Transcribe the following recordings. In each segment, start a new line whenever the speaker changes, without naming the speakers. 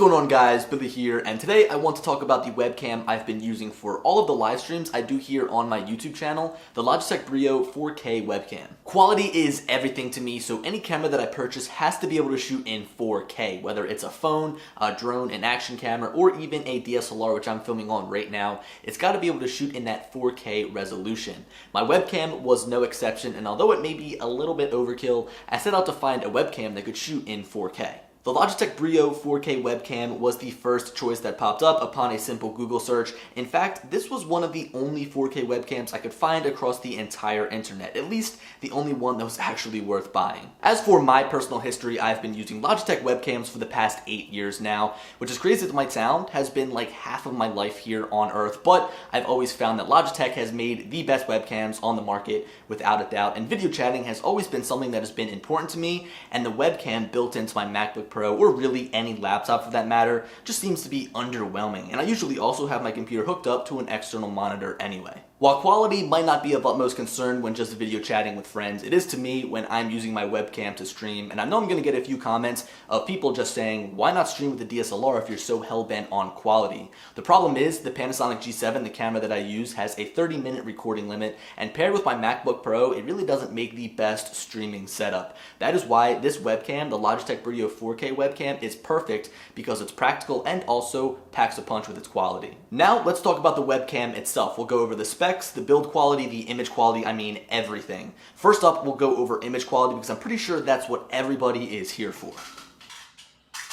going on, guys? Billy here, and today I want to talk about the webcam I've been using for all of the live streams I do here on my YouTube channel, the Logitech BRIO 4K webcam. Quality is everything to me, so any camera that I purchase has to be able to shoot in 4K, whether it's a phone, a drone, an action camera, or even a DSLR, which I'm filming on right now. It's got to be able to shoot in that 4K resolution. My webcam was no exception, and although it may be a little bit overkill, I set out to find a webcam that could shoot in 4K. The Logitech BRIO 4K webcam was the first choice that popped up upon a simple Google search. In fact, this was one of the only 4K webcams I could find across the entire internet, at least the only one that was actually worth buying. As for my personal history, I've been using Logitech webcams for the past 8 years now, which is crazy as it might sound, has been like half of my life here on Earth, but I've always found that Logitech has made the best webcams on the market without a doubt, and video chatting has always been something that has been important to me, and the webcam built into my MacBook Pro, or really any laptop for that matter, just seems to be underwhelming, and I usually also have my computer hooked up to an external monitor anyway. While quality might not be of utmost concern when just video chatting with friends, it is to me when I'm using my webcam to stream, and I know I'm going to get a few comments of people just saying, why not stream with a DSLR if you're so hell-bent on quality? The problem is, the Panasonic G7, the camera that I use, has a 30-minute recording limit, and paired with my MacBook Pro, it really doesn't make the best streaming setup. That is why this webcam, the Logitech BRIO 4K webcam, is perfect because it's practical and also packs a punch with its quality. Now, let's talk about the webcam itself. We'll go over the specs, the build quality, the image quality, I mean everything. First up, we'll go over image quality because I'm pretty sure that's what everybody is here for.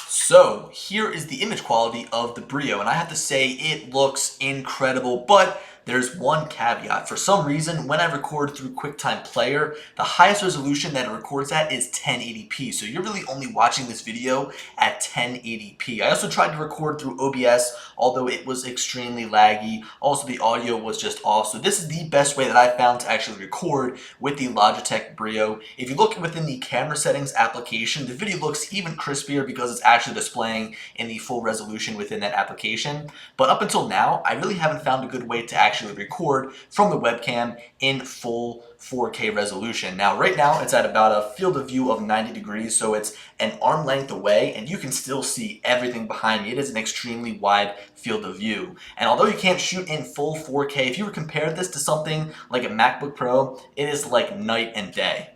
So, here is the image quality of the BRIO, and I have to say it looks incredible, but there's one caveat. For some reason, when I record through QuickTime Player, the highest resolution that it records at is 1080p. So you're really only watching this video at 1080p. I also tried to record through OBS, although it was extremely laggy. Also, the audio was just off. So this is the best way that I found to actually record with the Logitech BRIO. If you look within the camera settings application, the video looks even crispier because it's actually displaying in the full resolution within that application. But up until now, I really haven't found a good way to actually record from the webcam in full 4K resolution. Now, right now, it's at about a field of view of 90 degrees, so it's an arm length away, and you can still see everything behind me. It is an extremely wide field of view. And although you can't shoot in full 4K, if you were to compare this to something like a MacBook Pro, it is like night and day.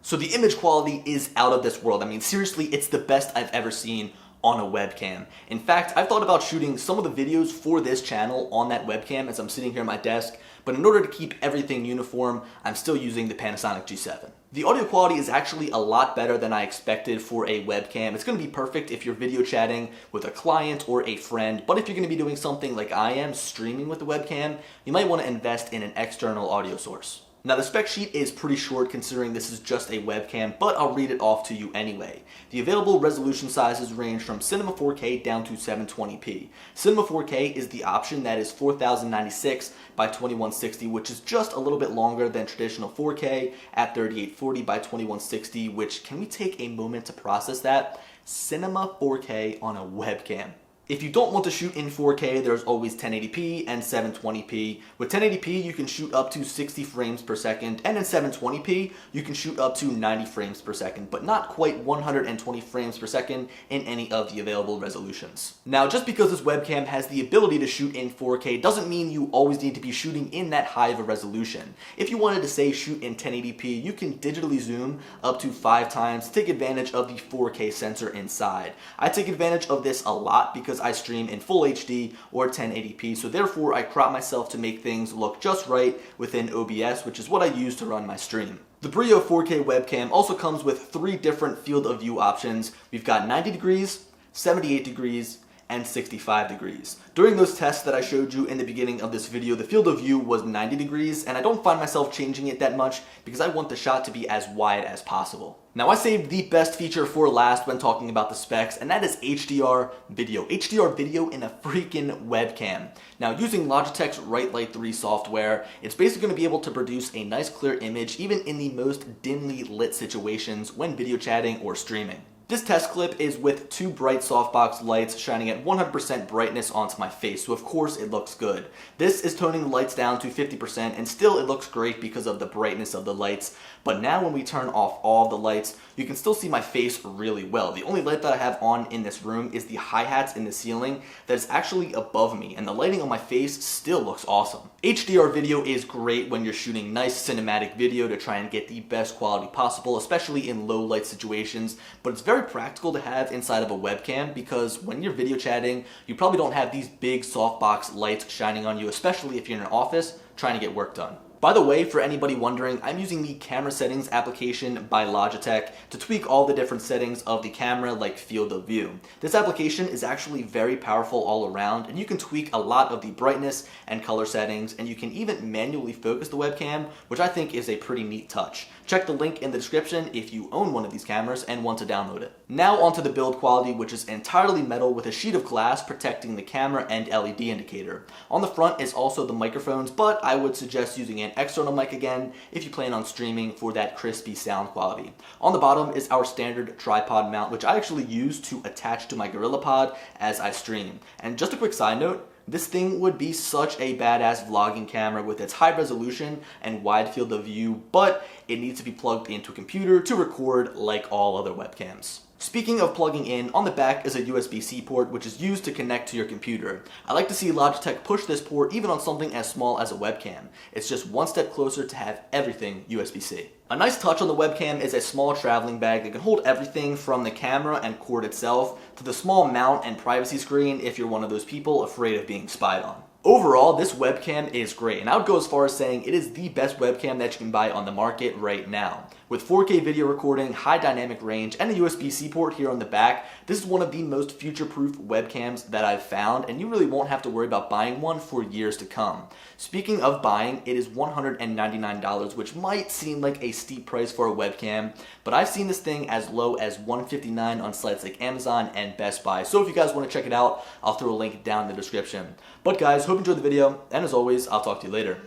So the image quality is out of this world. I mean, seriously, it's the best I've ever seen on a webcam. In fact, I've thought about shooting some of the videos for this channel on that webcam as I'm sitting here at my desk, but in order to keep everything uniform, I'm still using the Panasonic G7. The audio quality is actually a lot better than I expected for a webcam. It's going to be perfect if you're video chatting with a client or a friend, but if you're going to be doing something like I am, streaming with the webcam, you might want to invest in an external audio source. Now, the spec sheet is pretty short considering this is just a webcam, but I'll read it off to you anyway. The available resolution sizes range from Cinema 4K down to 720p. Cinema 4K is the option that is 4096 by 2160, which is just a little bit longer than traditional 4K at 3840 by 2160, which, can we take a moment to process that? Cinema 4K on a webcam. If you don't want to shoot in 4K, there's always 1080p and 720p. With 1080p, you can shoot up to 60 frames per second, and in 720p, you can shoot up to 90 frames per second, but not quite 120 frames per second in any of the available resolutions. Now, just because this webcam has the ability to shoot in 4K doesn't mean you always need to be shooting in that high of a resolution. If you wanted to, say, shoot in 1080p, you can digitally zoom up to 5 times to take advantage of the 4K sensor inside. I take advantage of this a lot because I stream in full HD or 1080p, so therefore I crop myself to make things look just right within OBS, which is what I use to run my stream. The BRIO 4K webcam also comes with 3 different field of view options. We've got 90 degrees, 78 degrees, and 65 degrees. During those tests that I showed you in the beginning of this video, the field of view was 90 degrees, and I don't find myself changing it that much because I want the shot to be as wide as possible. Now, I saved the best feature for last when talking about the specs, and that is HDR video. HDR video in a freaking webcam. Now, using Logitech's Right Light 3 software, it's basically going to be able to produce a nice clear image even in the most dimly lit situations when video chatting or streaming. This test clip is with two bright softbox lights shining at 100% brightness onto my face, so of course it looks good. This is toning the lights down to 50% and still it looks great because of the brightness of the lights, but now when we turn off all of the lights, you can still see my face really well. The only light that I have on in this room is the hi-hats in the ceiling that is actually above me, and the lighting on my face still looks awesome. HDR video is great when you're shooting nice cinematic video to try and get the best quality possible, especially in low light situations, but it's very practical to have inside of a webcam because when you're video chatting, you probably don't have these big softbox lights shining on you, especially if you're in an office trying to get work done. By the way, for anybody wondering, I'm using the camera settings application by Logitech to tweak all the different settings of the camera like field of view. This application is actually very powerful all around, and you can tweak a lot of the brightness and color settings, and you can even manually focus the webcam, which I think is a pretty neat touch. Check the link in the description if you own one of these cameras and want to download it. Now onto the build quality, which is entirely metal with a sheet of glass protecting the camera and LED indicator. On the front is also the microphones, but I would suggest using an external mic again if you plan on streaming for that crispy sound quality. On the bottom is our standard tripod mount, which I actually use to attach to my GorillaPod as I stream. And just a quick side note, this thing would be such a badass vlogging camera with its high resolution and wide field of view, but it needs to be plugged into a computer to record like all other webcams. Speaking of plugging in, on the back is a USB-C port which is used to connect to your computer. I like to see Logitech push this port even on something as small as a webcam. It's just one step closer to have everything USB-C. A nice touch on the webcam is a small traveling bag that can hold everything from the camera and cord itself to the small mount and privacy screen if you're one of those people afraid of being spied on. Overall, this webcam is great, and I would go as far as saying it is the best webcam that you can buy on the market right now. With 4K video recording, high dynamic range, and a USB-C port here on the back, this is one of the most future-proof webcams that I've found, and you really won't have to worry about buying one for years to come. Speaking of buying, it is $199, which might seem like a steep price for a webcam, but I've seen this thing as low as $159 on sites like Amazon and Best Buy. So if you guys want to check it out, I'll throw a link down in the description. But guys, hope you enjoyed the video, and as always, I'll talk to you later.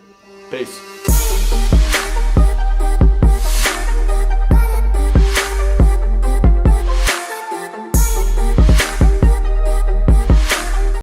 Peace.